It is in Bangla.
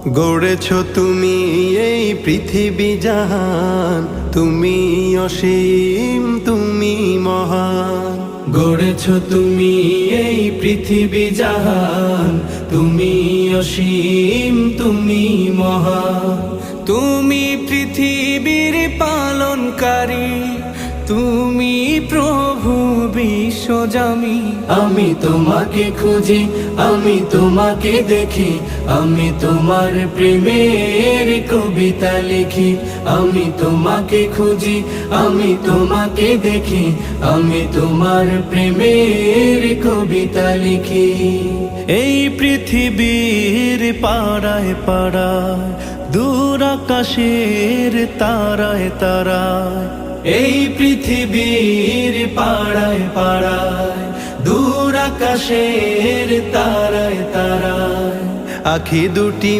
গড়েছ তুমি এই পৃথিবী জাহান, তুমি অসীম তুমি মহান। গড়েছ তুমি এই পৃথিবী জাহান, তুমি অসীম তুমি মহান। তুমি পৃথিবীর পালনকারী, তুমি প্রভু বিশ্বজামি। আমি তোমাকে খুঁজি, আমি তোমাকে দেখি, আমি তোমার প্রেমের কবিতা লিখি। আমি তোমাকে খুঁজি, আমি তোমাকে দেখি, আমি তোমার প্রেমের কবিতা লিখি। এই পৃথিবীর পাড়ায় পাড়ায়, দূর আকাশের তারায় তারায়। এই পৃথিবীর পাড়ায় পাড়ায়, দূর আকাশের তারায় তারায়। আখি দুটি